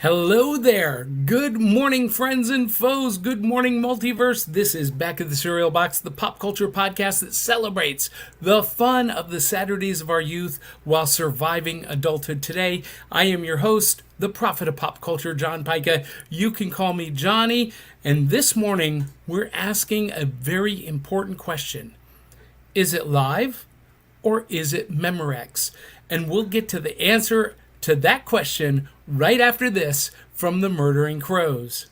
Hello there. Good morning, friends and foes. Good morning, multiverse. This is Back of the Cereal Box, the pop culture podcast that celebrates the fun of the Saturdays of our youth while surviving adulthood. Today, I am your host, the prophet of pop culture, John Pica. You can call me Johnny. And this morning, we're asking a very important question. Is it live or is it Memorex? And we'll get to the answer to that question right after this from the Murdering Crows.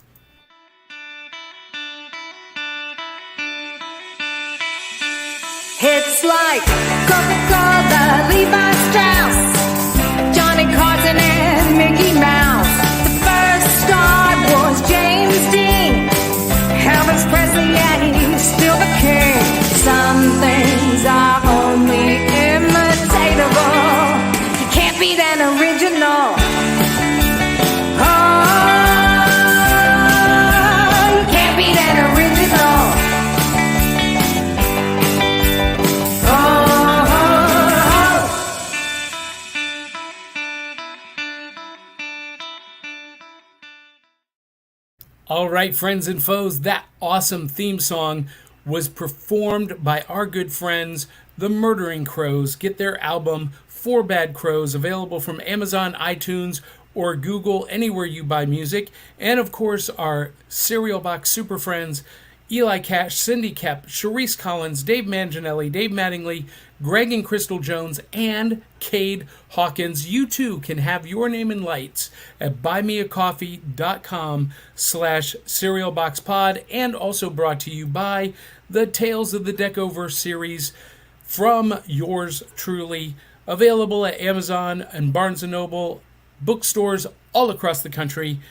It's like Coca-Cola, Levi Strauss, Johnny Carson and Mickey Mouse. The first star was James Dean, Elvis Presley and he's still the king. Some things are only imitatable. You can't beat an original. All right, friends and foes, that awesome theme song was performed by our good friends, the Murdering Crows. Get their album, Four Bad Crows, available from Amazon, iTunes, or Google, anywhere you buy music. And, of course, our Cereal Box super friends, Eli Cash, Cindy Kep, Charisse Collins, Dave Manginelli, Dave Mattingly, Greg and Crystal Jones, and Cade Hawkins. You too can have your name in lights at buymeacoffee.com/cerealboxpod, and also brought to you by the Tales of the Deckoverse series from yours truly, available at Amazon and Barnes & Noble, bookstores all across the country.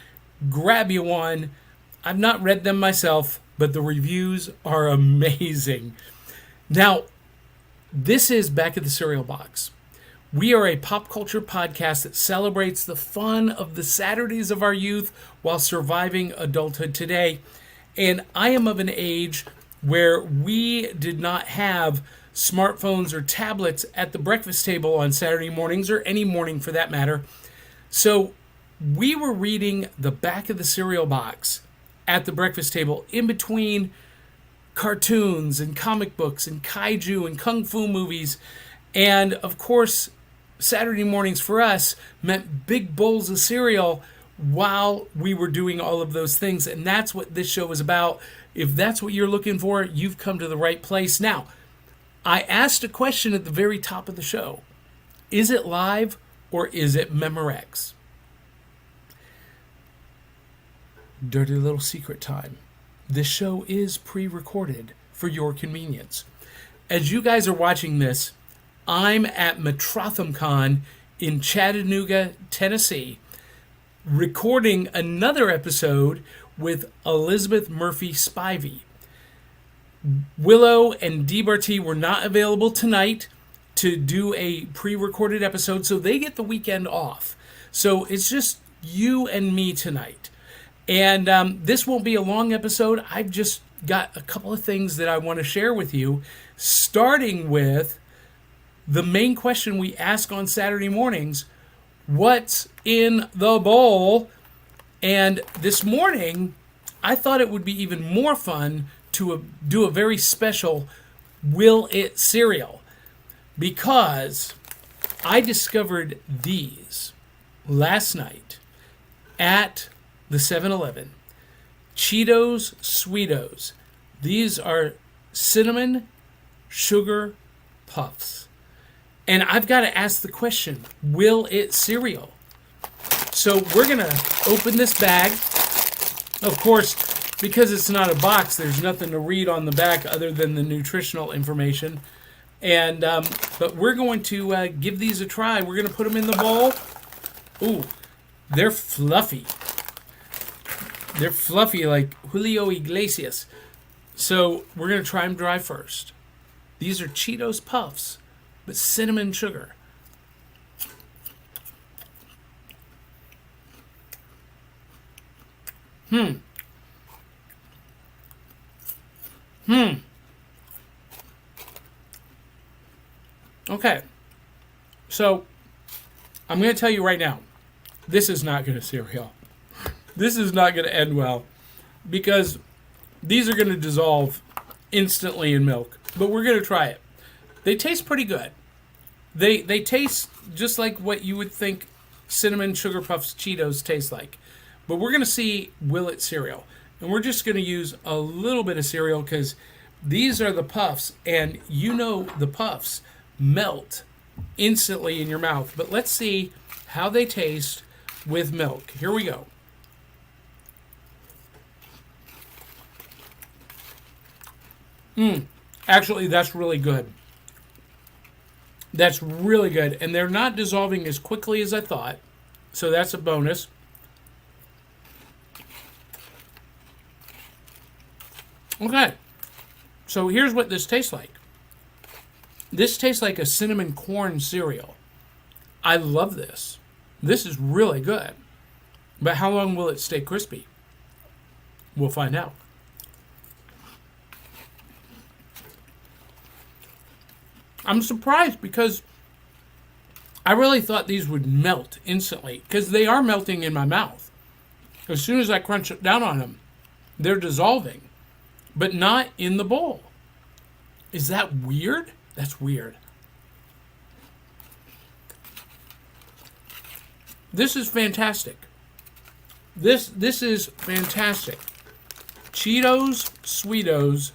Grab you one. I've not read them myself, but the reviews are amazing. Now, this is Back at the Cereal Box. We are a pop culture podcast that celebrates the fun of the Saturdays of our youth while surviving adulthood today. And I am of an age where we did not have smartphones or tablets at the breakfast table on Saturday mornings, or any morning for that matter. So we were reading the Back of the Cereal Box at the breakfast table in between cartoons and comic books and kaiju and kung fu movies. And of course, Saturday mornings for us meant big bowls of cereal while we were doing all of those things. And that's what this show is about. If that's what you're looking for, you've come to the right place. Now, I asked a question at the very top of the show. Is it live or is it Memorex? Dirty little secret time. This show is pre-recorded for your convenience. As you guys are watching this, I'm at MetrothamCon in Chattanooga, Tennessee, recording another episode with Elizabeth Murphy Spivey. Willow and DBRT were not available tonight to do a pre-recorded episode, so they get the weekend off. So it's just you and me tonight. And this won't be a long episode. I've just got a couple of things that I want to share with you, starting with the main question we ask on Saturday mornings: what's in the bowl? And this morning, I thought it would be even more fun to do a very special Will It cereal, because I discovered these last night at the 7-Eleven. Cheetos Sweetos. These are cinnamon sugar puffs. And I've got to ask the question, will it cereal? So we're going to open this bag. Of course, because it's not a box, there's nothing to read on the back other than the nutritional information. And but we're going to give these a try. We're going to put them in the bowl. Ooh, they're fluffy. They're fluffy like Julio Iglesias. So we're going to try them dry first. These are Cheetos Puffs with cinnamon sugar. Okay. So I'm going to tell you right now, this is not good cereal. This is not going to end well because these are going to dissolve instantly in milk. But we're going to try it. They taste pretty good. They taste just like what you would think Cinnamon Sugar Puffs Cheetos taste like. But we're going to see Will It cereal. And we're just going to use a little bit of cereal because these are the puffs. And you know the puffs melt instantly in your mouth. But let's see how they taste with milk. Here we go. Actually, that's really good. That's really good. And they're not dissolving as quickly as I thought. So that's a bonus. Okay. So here's what this tastes like. This tastes like a cinnamon corn cereal. I love this. This is really good. But how long will it stay crispy? We'll find out. I'm surprised because I really thought these would melt instantly because they are melting in my mouth. As soon as I crunch it down on them, they're dissolving, but not in the bowl. Is that weird? That's weird. This is fantastic. This is fantastic. Cheetos Sweetos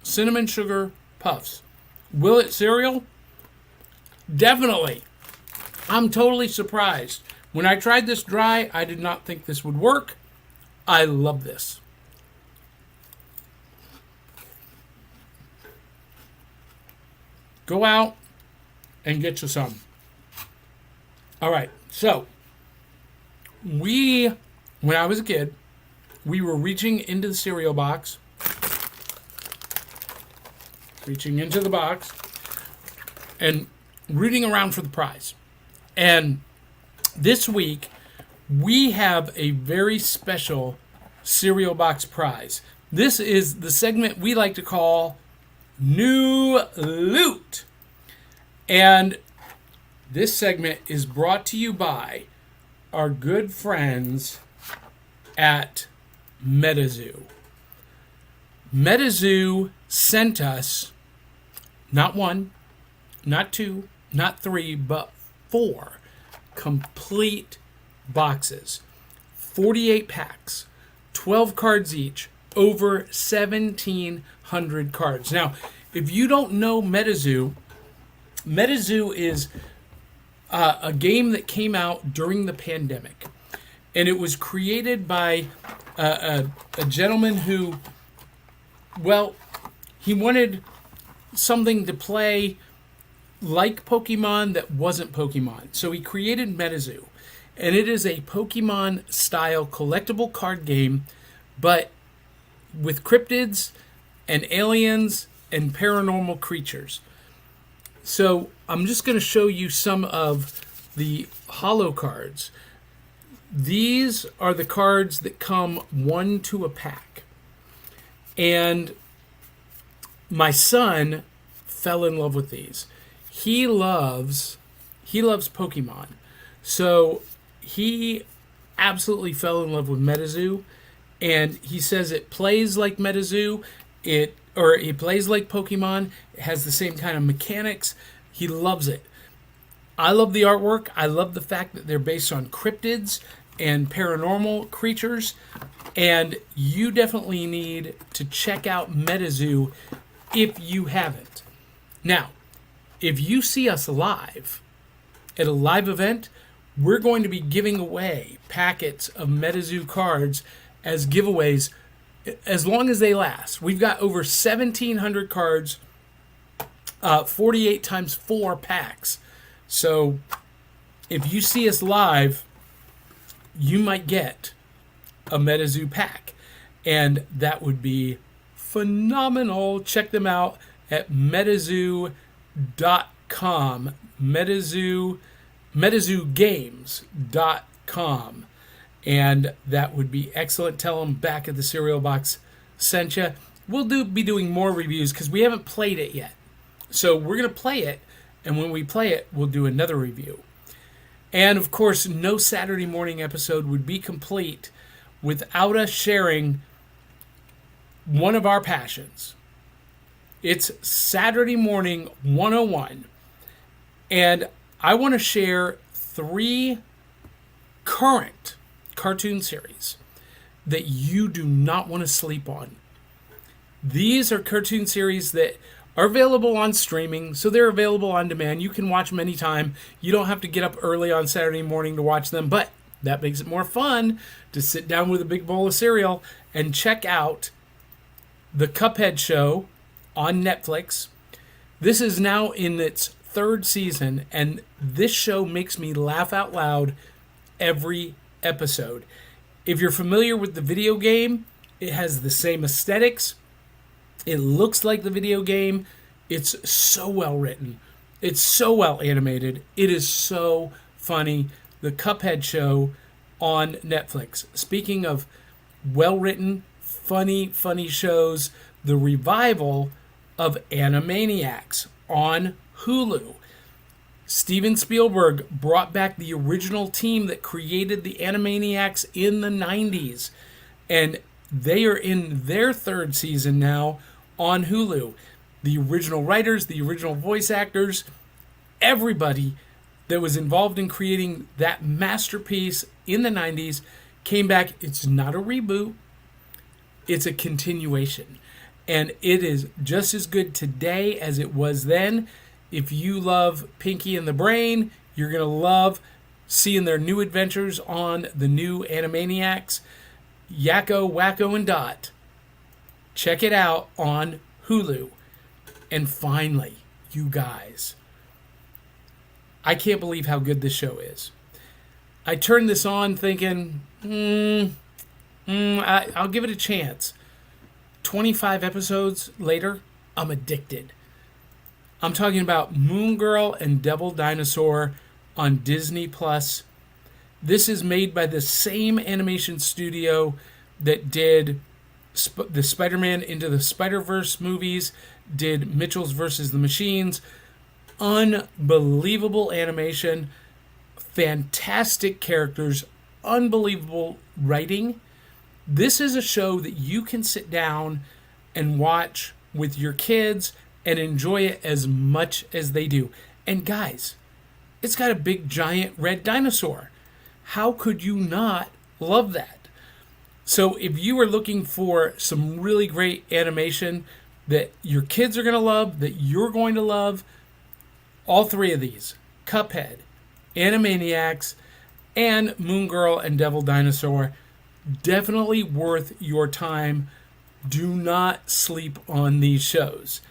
Cinnamon Sugar Puffs. Will It cereal? Definitely. I'm totally surprised. When I tried this dry, I did not think this would work. I love this. Go out and get you some. All right, so when I was a kid, we were reaching into the cereal box, and rooting around for the prize. And this week, we have a very special cereal box prize. This is the segment we like to call New Loot. And this segment is brought to you by our good friends at MetaZoo. MetaZoo sent us not one, not two, not three, but 4 complete boxes. 48 packs, 12 cards each, over 1,700 cards. Now, if you don't know MetaZoo, MetaZoo is a game that came out during the pandemic. And it was created by a gentleman who, well, he wanted something to play like Pokemon that wasn't Pokemon. So he created MetaZoo. And it is a Pokemon-style collectible card game, but with cryptids and aliens and paranormal creatures. So I'm just going to show you some of the holo cards. These are the cards that come 1 to a pack. And my son fell in love with these. He loves Pokemon. So he absolutely fell in love with MetaZoo. And he says it plays like MetaZoo. It plays like Pokemon. It has the same kind of mechanics. He loves it. I love the artwork. I love the fact that they're based on cryptids and paranormal creatures. And you definitely need to check out MetaZoo if you haven't. Now, if you see us live at a live event, we're going to be giving away packets of MetaZoo cards as giveaways as long as they last. We've got over 1,700 cards, 48 times 4 packs. So if you see us live, you might get a MetaZoo pack. And that would be phenomenal. Check them out at metazoo.com. metazoogames.com. And that would be excellent. Tell them Back at the Cereal Box sent you. We'll be doing more reviews because we haven't played it yet. So we're going to play it, and when we play it, we'll do another review. And, of course, no Saturday morning episode would be complete without us sharing one of our passions. It's Saturday Morning 101. And I want to share 3 current cartoon series that you do not want to sleep on. These are cartoon series that are available on streaming, so they're available on demand. You can watch them anytime. You don't have to get up early on Saturday morning to watch them, but that makes it more fun to sit down with a big bowl of cereal and check out the Cuphead show on Netflix. This is now in its 3rd season, and this show makes me laugh out loud every episode. If you're familiar with the video game, it has the same aesthetics. It looks like the video game. It's so well written. It's so well animated. It is so funny. The Cuphead show on Netflix. Speaking of well written, funny shows, the revival of Animaniacs on Hulu. Steven Spielberg brought back the original team that created the Animaniacs in the 90s. And they are in their 3rd season now on Hulu. The original writers, the original voice actors, everybody that was involved in creating that masterpiece in the 90s came back. It's not a reboot. It's a continuation. And it is just as good today as it was then. If you love Pinky and the Brain, you're going to love seeing their new adventures on the new Animaniacs, Yakko, Wacko, and Dot. Check it out on Hulu. And finally, you guys, I can't believe how good this show is. I turned this on thinking, I'll give it a chance. 25 episodes later, I'm addicted. I'm talking about Moon Girl and Devil Dinosaur on Disney+. This is made by the same animation studio that did the Spider-Man Into the Spider-Verse movies, did Mitchell's vs. the Machines. Unbelievable animation, fantastic characters, unbelievable writing. This is a show that you can sit down and watch with your kids and enjoy it as much as they do. And guys, it's got a big giant red dinosaur. How could you not love that? So if you are looking for some really great animation that your kids are going to love, that you're going to love, all 3 of these, Cuphead, Animaniacs, and Moon Girl and Devil Dinosaur, definitely worth your time. Do not sleep on these shows.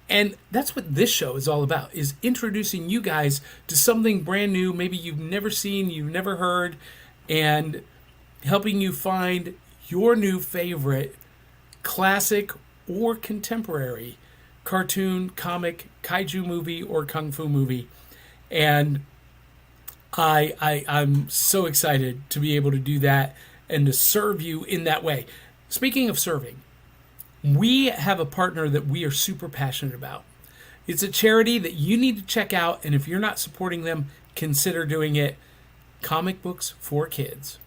And that's what this show is all about, is introducing you guys to something brand new, maybe you've never seen, you've never heard, and helping you find your new favorite classic or contemporary cartoon, comic, kaiju movie, or kung fu movie. And I'm so excited to be able to do that and to serve you in that way. Speaking of serving, we have a partner that we are super passionate about. It's a charity that you need to check out, and if you're not supporting them, consider doing it. Comic Books for Kids.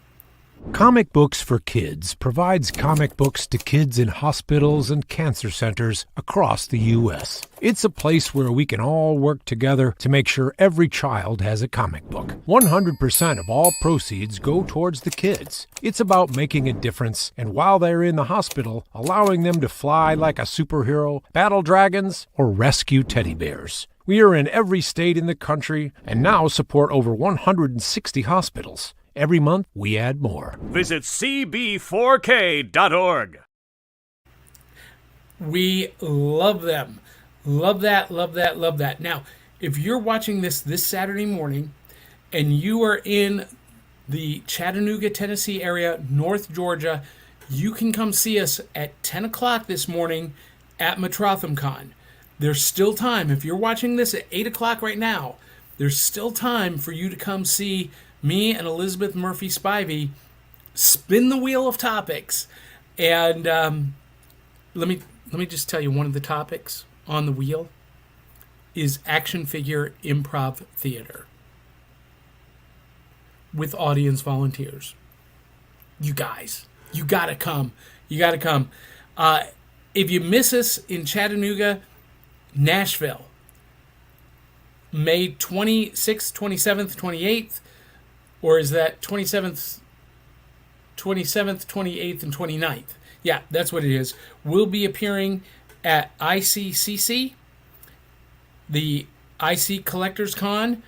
Comic Books for Kids provides comic books to kids in hospitals and cancer centers across the U.S. It's a place where we can all work together to make sure every child has a comic book. 100% of all proceeds go towards the kids. It's about making a difference, and while they're in the hospital, allowing them to fly like a superhero, battle dragons, or rescue teddy bears. We are in every state in the country and now support over 160 hospitals. Every month, we add more. Visit cb4k.org. We love them. Love that, love that, love that. Now, if you're watching this Saturday morning and you are in the Chattanooga, Tennessee area, North Georgia, you can come see us at 10 o'clock this morning at MetrothemCon. There's still time. If you're watching this at 8 o'clock right now, there's still time for you to come see me and Elizabeth Murphy Spivey spin the wheel of topics. And let me just tell you, one of the topics on the wheel is action figure improv theater with audience volunteers. you guys, you gotta come. You gotta come. If you miss us in Chattanooga, Nashville, May 26th, 27th, 28th, or is that 27th, 28th, and 29th? Yeah, that's what it is. We'll be appearing at ICCC, the IC Collectors Con.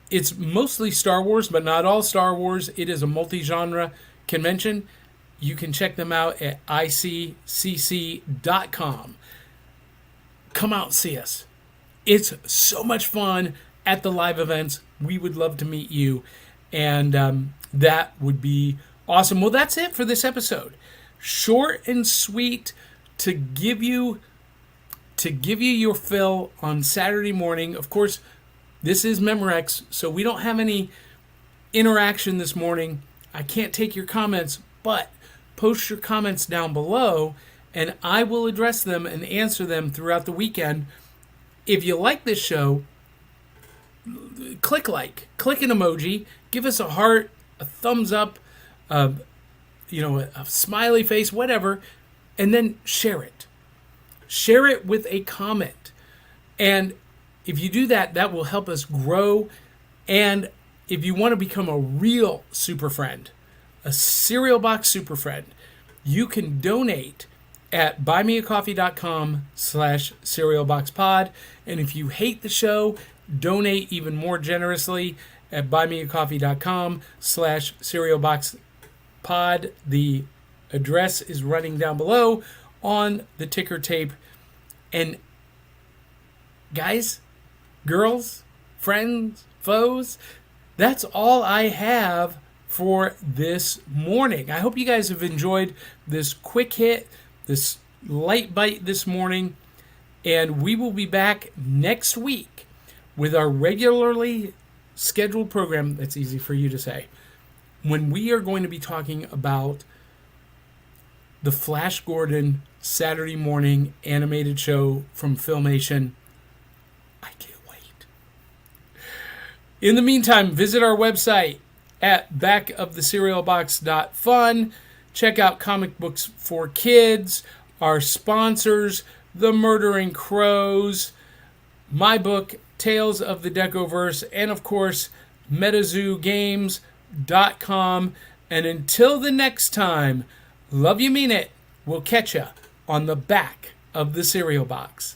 It's mostly Star Wars, but not all Star Wars. It is a multi-genre convention. You can check them out at iccc.com. Come out and see us. It's so much fun at the live events. We would love to meet you, and that would be awesome. Well, that's it for this episode. Short and sweet to give you your fill on Saturday morning. Of course, this is Memorex, so we don't have any interaction this morning. I can't take your comments, but post your comments down below, and I will address them and answer them throughout the weekend. If you like this show, click an emoji, give us a heart, a thumbs up, a smiley face, whatever, and then share it. Share it with a comment. And if you do that, that will help us grow. And if you want to become a real super friend, a Cereal Box super friend, you can donate at buymeacoffee.com/cerealboxpod. And if you hate the show, donate even more generously at buymeacoffee.com/cerealboxpod. The address is running down below on the ticker tape. And guys, girls, friends, foes, that's all I have for this morning. I hope you guys have enjoyed this quick hit, this light bite this morning, and we will be back next week with our regularly scheduled program. That's easy for you to say. When we are going to be talking about the Flash Gordon Saturday morning animated show from Filmation. I can't wait. In the meantime, visit our website at backofthecerealbox.fun. Check out Comic Books for Kids, our sponsors, The Murdering Crows, my book, Tales of the Decoverse, and of course, MetaZooGames.com. And until the next time, love you, mean it. We'll catch ya on the back of the cereal box.